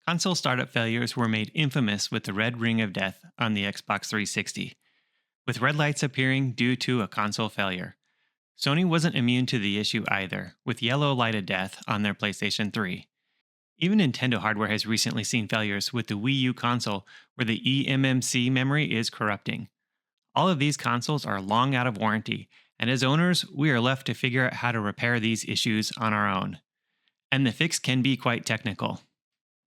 Console startup failures were made infamous with the red ring of death on the Xbox 360, with red lights appearing due to a console failure. Sony wasn't immune to the issue either, with yellow light of death on their PlayStation 3. Even Nintendo hardware has recently seen failures with the Wii U console where the eMMC memory is corrupting. All of these consoles are long out of warranty, and as owners, we are left to figure out how to repair these issues on our own. And the fix can be quite technical.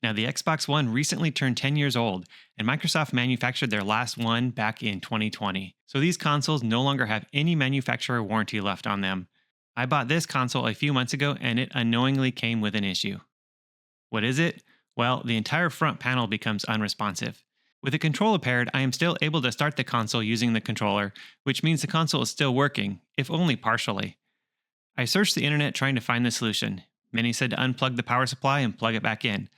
Now, the Xbox One recently turned 10 years old, and Microsoft manufactured their last one back in 2020. So these consoles no longer have any manufacturer warranty left on them. I bought this console a few months ago, and it unknowingly came with an issue. What is it? Well, the entire front panel becomes unresponsive. With the controller paired, I am still able to start the console using the controller, which means the console is still working, if only partially. I searched the internet trying to find the solution. Many said to unplug the power supply and plug it back in.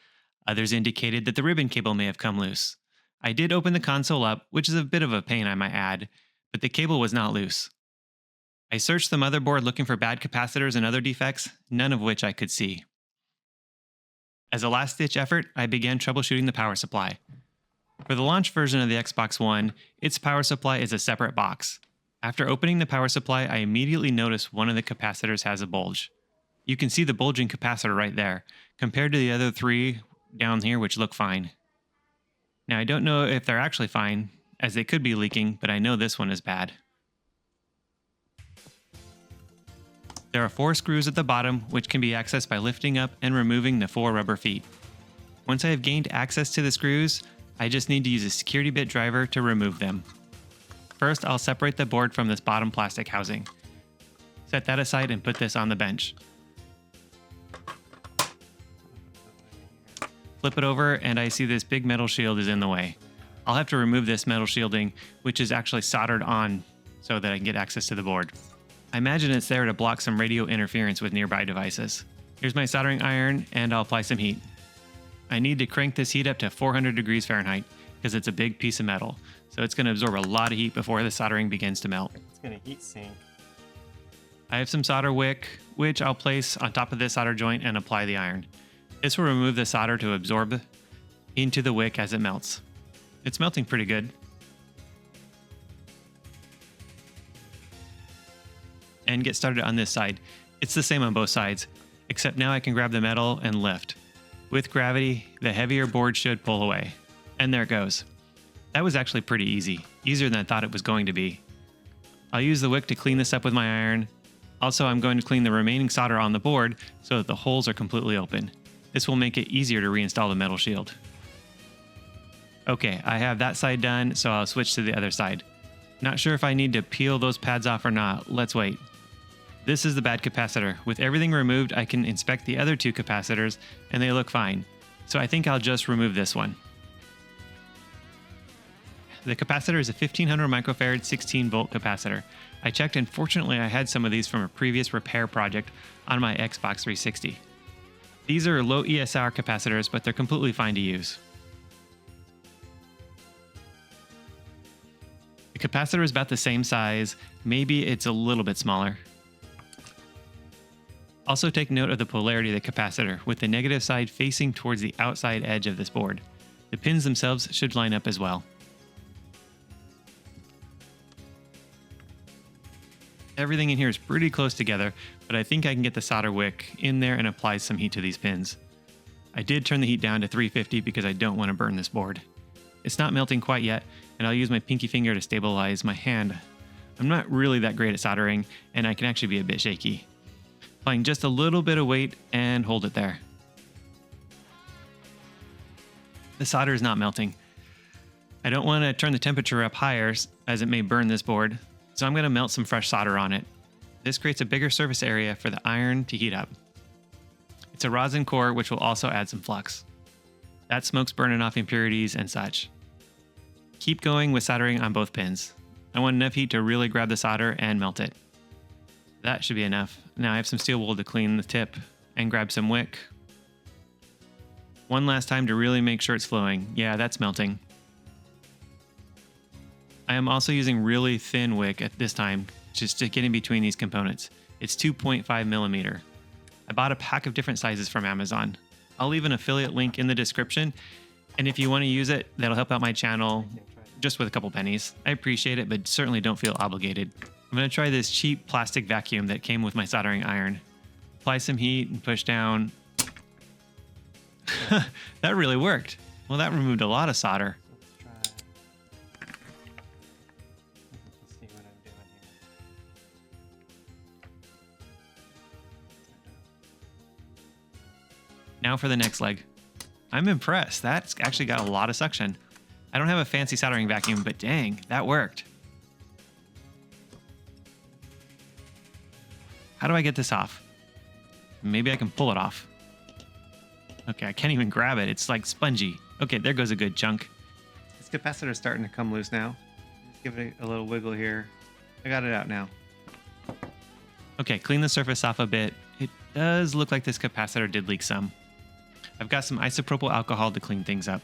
Others indicated that the ribbon cable may have come loose. I did open the console up, which is a bit of a pain I might add, but the cable was not loose. I searched the motherboard looking for bad capacitors and other defects, none of which I could see. As a last-ditch effort, I began troubleshooting the power supply. For the launch version of the Xbox One, its power supply is a separate box. After opening the power supply, I immediately noticed one of the capacitors has a bulge. You can see the bulging capacitor right there, compared to the other three down here which look fine. Now I don't know if they're actually fine, as they could be leaking, but I know this one is bad. There are 4 screws at the bottom which can be accessed by lifting up and removing the 4 rubber feet. Once I have gained access to the screws, I just need to use a security bit driver to remove them. First, I'll separate the board from this bottom plastic housing. Set that aside and put this on the bench. Flip it over and I see this big metal shield is in the way. I'll have to remove this metal shielding, which is actually soldered on so that I can get access to the board. I imagine it's there to block some radio interference with nearby devices. Here's my soldering iron and I'll apply some heat. I need to crank this heat up to 400 degrees Fahrenheit because it's a big piece of metal, so it's going to absorb a lot of heat before the soldering begins to melt. It's going to heat sink. I have some solder wick, which I'll place on top of this solder joint and apply the iron. This will remove the solder to absorb into the wick as it melts. It's melting pretty good. And get started on this side. It's the same on both sides, except now I can grab the metal and lift. With gravity, the heavier board should pull away. And there it goes. That was actually pretty easy, easier than I thought it was going to be. I'll use the wick to clean this up with my iron. Also, I'm going to clean the remaining solder on the board so that the holes are completely open. This will make it easier to reinstall the metal shield. Okay, I have that side done, so I'll switch to the other side. Not sure if I need to peel those pads off or not. Let's wait. This is the bad capacitor. With everything removed, I can inspect the other 2 capacitors, and they look fine. So I think I'll just remove this one. The capacitor is a 1500 microfarad 16-volt capacitor. I checked, and fortunately I had some of these from a previous repair project on my Xbox 360. These are low ESR capacitors, but they're completely fine to use. The capacitor is about the same size, maybe it's a little bit smaller. Also take note of the polarity of the capacitor, with the negative side facing towards the outside edge of this board. The pins themselves should line up as well. Everything in here is pretty close together, but I think I can get the solder wick in there and apply some heat to these pins. I did turn the heat down to 350 because I don't want to burn this board. It's not melting quite yet, and I'll use my pinky finger to stabilize my hand. I'm not really that great at soldering, and I can actually be a bit shaky. Applying just a little bit of weight and hold it there. The solder is not melting. I don't want to turn the temperature up higher as it may burn this board, so I'm going to melt some fresh solder on it. This creates a bigger surface area for the iron to heat up. It's a rosin core which will also add some flux. That smoke's burning off impurities and such. Keep going with soldering on both pins. I want enough heat to really grab the solder and melt it. That should be enough. Now I have some steel wool to clean the tip and grab some wick. One last time to really make sure it's flowing. Yeah, that's melting. I am also using really thin wick at this time, just to get in between these components. It's 2.5 millimeter. I bought a pack of different sizes from Amazon. I'll leave an affiliate link in the description. And if you want to use it, that'll help out my channel just with a couple pennies. I appreciate it, but certainly don't feel obligated. I'm going to try this cheap plastic vacuum that came with my soldering iron. Apply some heat and push down. That really worked. Well, that removed a lot of solder. Let's see what I'm doing here. Now for the next leg. I'm impressed. That's actually got a lot of suction. I don't have a fancy soldering vacuum, but dang, that worked. How do I get this off? Maybe I can pull it off. Okay, I can't even grab it. It's like spongy. Okay, there goes a good chunk. This capacitor is starting to come loose now. Just give it a little wiggle here. I got it out now. Okay, clean the surface off a bit. It does look like this capacitor did leak some. I've got some isopropyl alcohol to clean things up.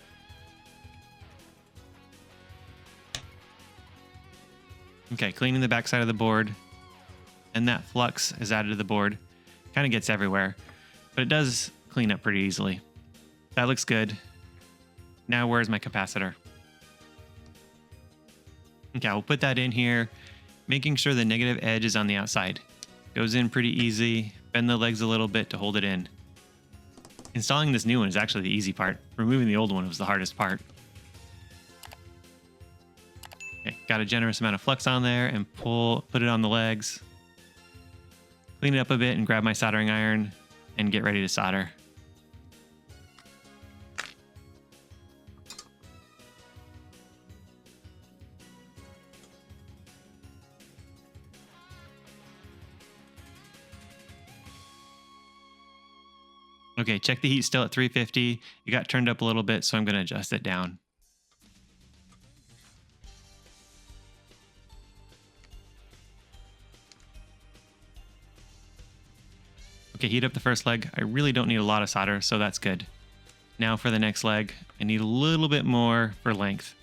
Okay, cleaning the backside of the board. And that flux is added to the board. Kind of gets everywhere, but it does clean up pretty easily. That looks good. Now where's my capacitor? Okay, we'll put that in here, making sure the negative edge is on the outside. Goes in pretty easy. Bend the legs a little bit to hold it in. Installing this new one is actually the easy part. Removing the old one was the hardest part. Okay, got a generous amount of flux on there and put it on the legs. Clean it up a bit and grab my soldering iron and get ready to solder. Okay, check the heat still at 350. It got turned up a little bit, so I'm going to adjust it down. Okay, heat up the first leg. I really don't need a lot of solder, so that's good. Now for the next leg, I need a little bit more for length.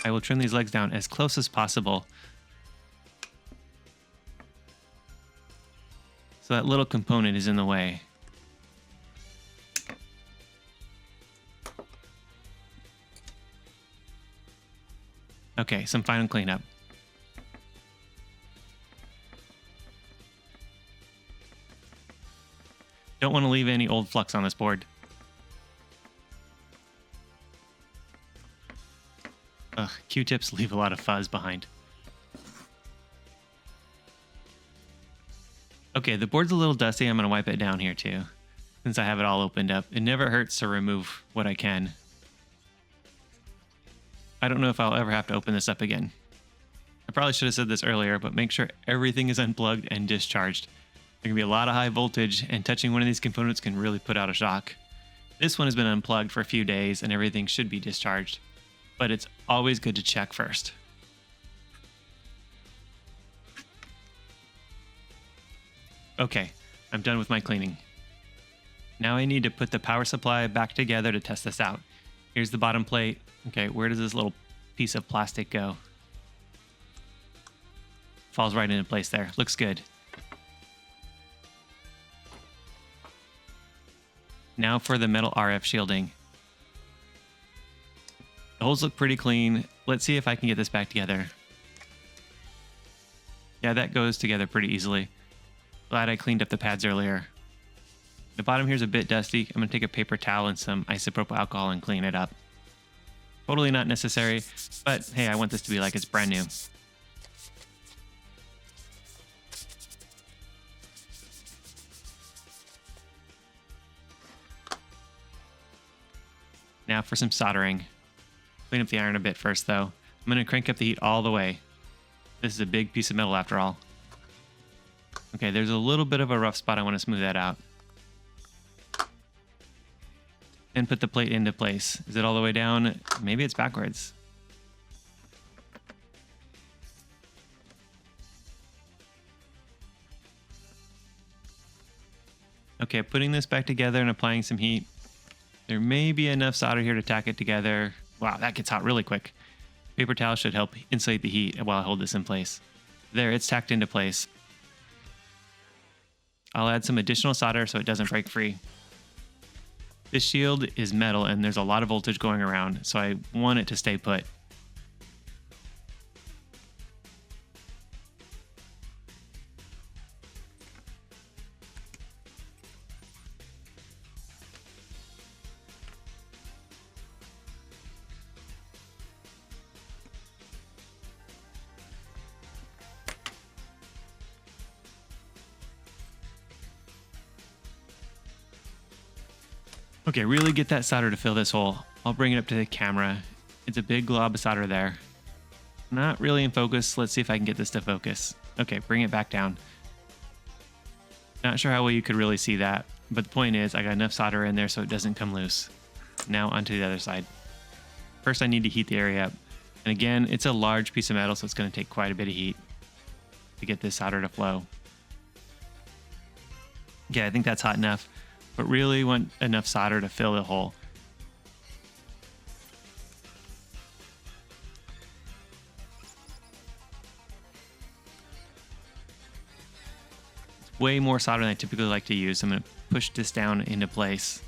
I will trim these legs down as close as possible so that little component is in the way. Okay, some final cleanup. Don't want to leave any old flux on this board. Ugh, Q-tips leave a lot of fuzz behind. Okay, the board's a little dusty. I'm going to wipe it down here too, since I have it all opened up. It never hurts to remove what I can. I don't know if I'll ever have to open this up again. I probably should have said this earlier, but make sure everything is unplugged and discharged. There can be a lot of high voltage, and touching one of these components can really put out a shock. This one has been unplugged for a few days, and everything should be discharged. But it's always good to check first. Okay, I'm done with my cleaning. Now I need to put the power supply back together to test this out. Here's the bottom plate. Okay, where does this little piece of plastic go? Falls right into place there. Looks good. Now for the metal RF shielding. The holes look pretty clean. Let's see if I can get this back together. Yeah, that goes together pretty easily. Glad I cleaned up the pads earlier. The bottom here's a bit dusty. I'm going to take a paper towel and some isopropyl alcohol and clean it up. Totally not necessary, but hey, I want this to be like it's brand new. Now for some soldering. Clean up the iron a bit first though. I'm going to crank up the heat all the way. This is a big piece of metal after all. Okay, there's a little bit of a rough spot. I want to smooth that out. And put the plate into place. Is it all the way down? Maybe it's backwards. Okay, putting this back together and applying some heat. There may be enough solder here to tack it together. Wow, that gets hot really quick. Paper towel should help insulate the heat while I hold this in place. There, it's tacked into place. I'll add some additional solder so it doesn't break free. This shield is metal and there's a lot of voltage going around, so I want it to stay put. Okay, really get that solder to fill this hole. I'll bring it up to the camera. It's a big glob of solder there. Not really in focus. Let's see if I can get this to focus. Okay, bring it back down. Not sure how well you could really see that, but the point is I got enough solder in there so it doesn't come loose. Now onto the other side. First I need to heat the area up. And again, it's a large piece of metal, so it's going to take quite a bit of heat to get this solder to flow. Yeah, I think that's hot enough, but really want enough solder to fill the hole. It's way more solder than I typically like to use. I'm going to push this down into place.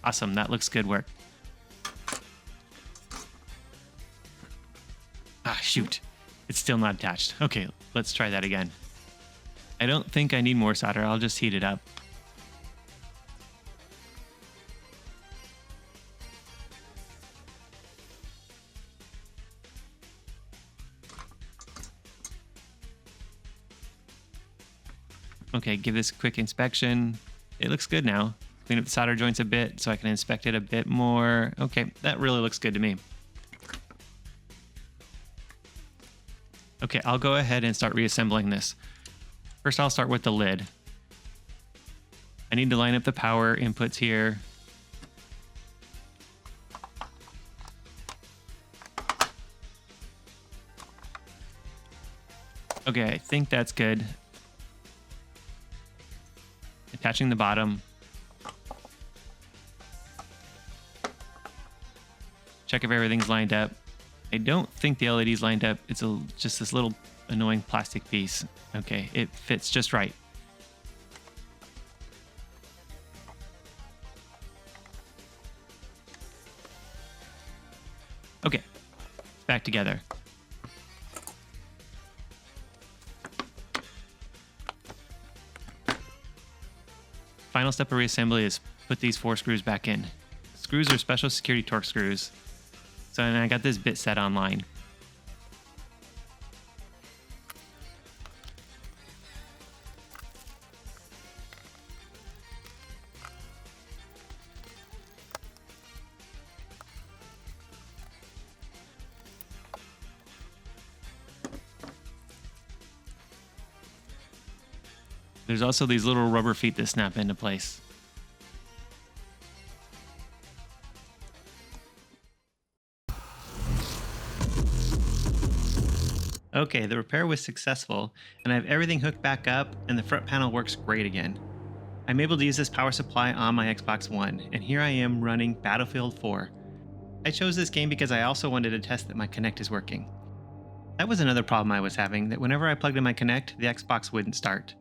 Awesome, that looks good work. Ah, shoot. It's still not attached. Okay, let's try that again. I don't think I need more solder. I'll just heat it up. Okay, give this a quick inspection. It looks good now. Clean up the solder joints a bit so I can inspect it a bit more. Okay, that really looks good to me. Okay, I'll go ahead and start reassembling this. First, I'll start with the lid. I need to line up the power inputs here. Okay, I think that's good. Attaching the bottom. Check if everything's lined up. I don't think the LED's lined up. It's just this little annoying plastic piece. Okay, it fits just right. Okay, it's back together. Final step of reassembly is put these 4 screws back in. Screws are special security torque screws. So, and I got this bit set online. There's also these little rubber feet that snap into place. Okay, the repair was successful, and I have everything hooked back up, and the front panel works great again. I'm able to use this power supply on my Xbox One, and here I am running Battlefield 4. I chose this game because I also wanted to test that my Kinect is working. That was another problem I was having, that whenever I plugged in my Kinect, the Xbox wouldn't start.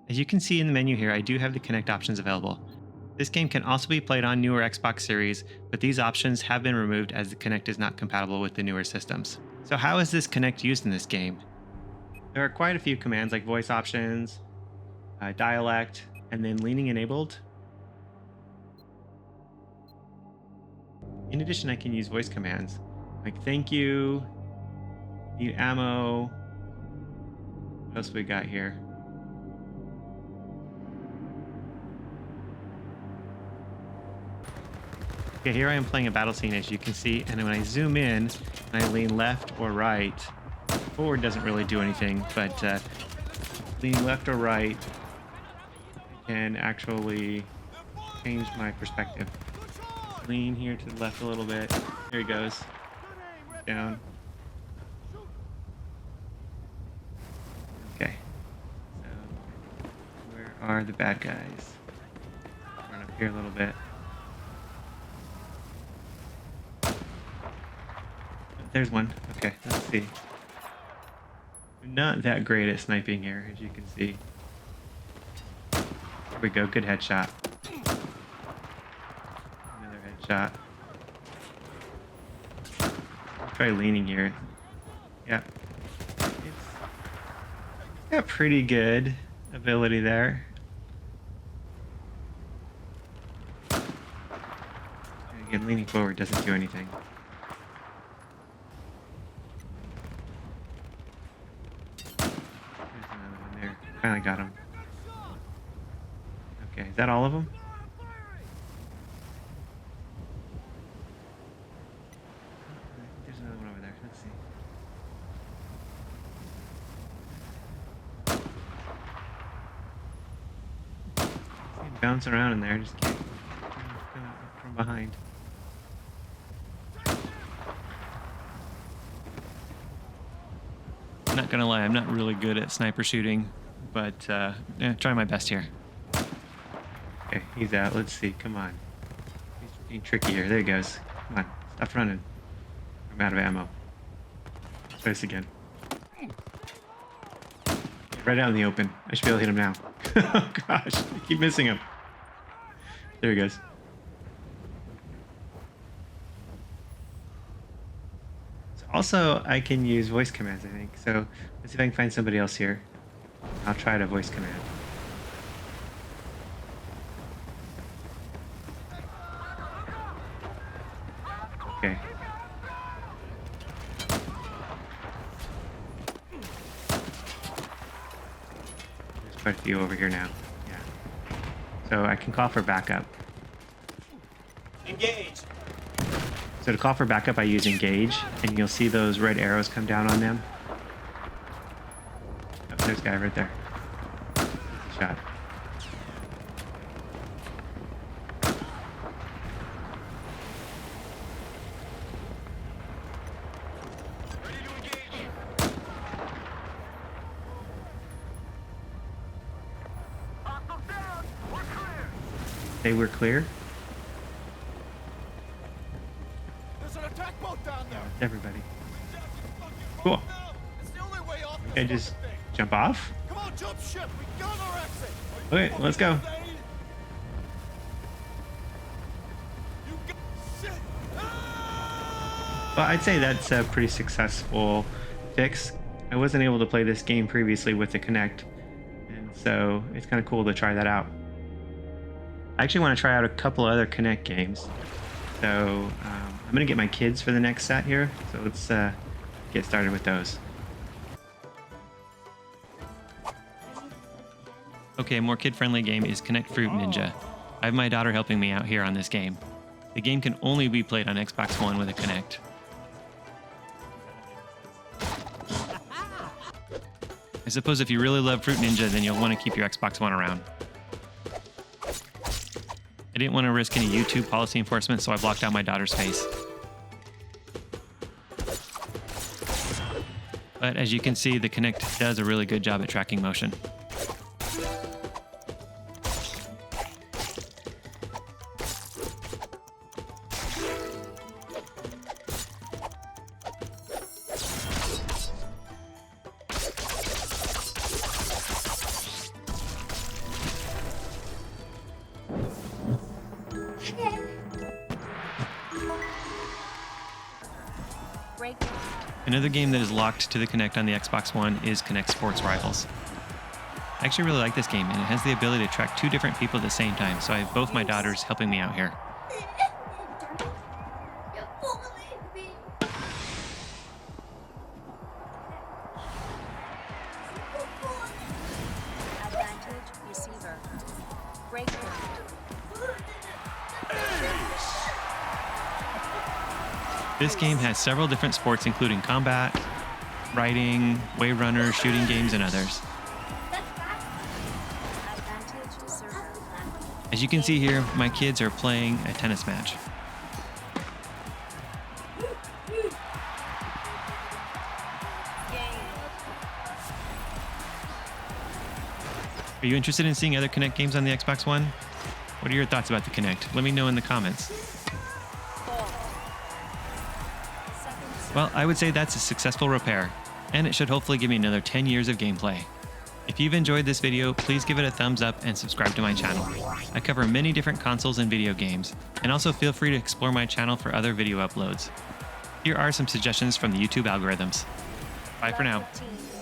As you can see in the menu here, I do have the Kinect options available. This game can also be played on newer Xbox series, but these options have been removed as the Kinect is not compatible with the newer systems. So how is this Kinect used in this game? There are quite a few commands like voice options, dialect, and then leaning enabled. In addition, I can use voice commands like thank you, need ammo. What else we got here? Okay, here I am playing a battle scene, as you can see, and when I zoom in and I lean left or right, forward doesn't really do anything, but leaning left or right can actually change my perspective. Lean here to the left a little bit. There he goes. Down. Okay. So, where are the bad guys? Run up here a little bit. There's one. Okay, let's see. I'm not that great at sniping here, as you can see. There we go. Good headshot. Another headshot. I'll try leaning here. Yeah. It's got pretty good ability there. And again, leaning forward doesn't do anything. There's another one there. Finally got him. Okay, is that all of them? There's another one over there. Let's see. See him bouncing around in there. Just can't come up from behind. Not gonna lie, I'm not really good at sniper shooting, but yeah, try my best here. Okay, he's out. Let's see. Come on. He's being tricky here. There he goes. Come on. Stop running. I'm out of ammo. Try this again. Right out in the open. I should be able to hit him now. Oh gosh, I keep missing him. There he goes. So also, I can use voice commands, I think. So let's see if I can find somebody else here. I'll try to voice command. Okay. There's quite a few over here now. Yeah. So I can call for backup. Engage. So to call for backup, I use engage, and you'll see those red arrows come down on them. Oh, there's a guy right there. That's a shot. Ready to engage. Hostile down. We're clear. They were clear. There's an attack boat down there. Everybody. Cool. It's the only way off this Okay, just fucking thing. jump off. Come on, jump ship. We got our exit. Okay, let's go. You got shit. Well, I'd say that's a pretty successful fix. I wasn't able to play this game previously with the Kinect, and so it's kind of cool to try that out. I actually want to try out a couple other Kinect games. So I'm going to get my kids for the next set here. So let's get started with those. Okay, a more kid-friendly game is Kinect Fruit Ninja. I have my daughter helping me out here on this game. The game can only be played on Xbox One with a Kinect. I suppose if you really love Fruit Ninja, then you'll want to keep your Xbox One around. I didn't want to risk any YouTube policy enforcement, so I blocked out my daughter's face. But as you can see, the Kinect does a really good job at tracking motion. Another game that is locked to the Kinect on the Xbox One is Kinect Sports Rivals. I actually really like this game, and it has the ability to track two different people at the same time, so I have both my daughters helping me out here. Advantage receiver. Breakpoint. This game has several different sports including combat, riding, wave runner, shooting games, and others. Advantage server. As you can see here, my kids are playing a tennis match. Are you interested in seeing other Kinect games on the Xbox One? What are your thoughts about the Kinect? Let me know in the comments. Second Well, I would say that's a successful repair, and it should hopefully give me another 10 years of gameplay. If you've enjoyed this video, please give it a thumbs up and subscribe to my channel. I cover many different consoles and video games, and also feel free to explore my channel for other video uploads. Here are some suggestions from the YouTube algorithms. Bye for now. Round 15.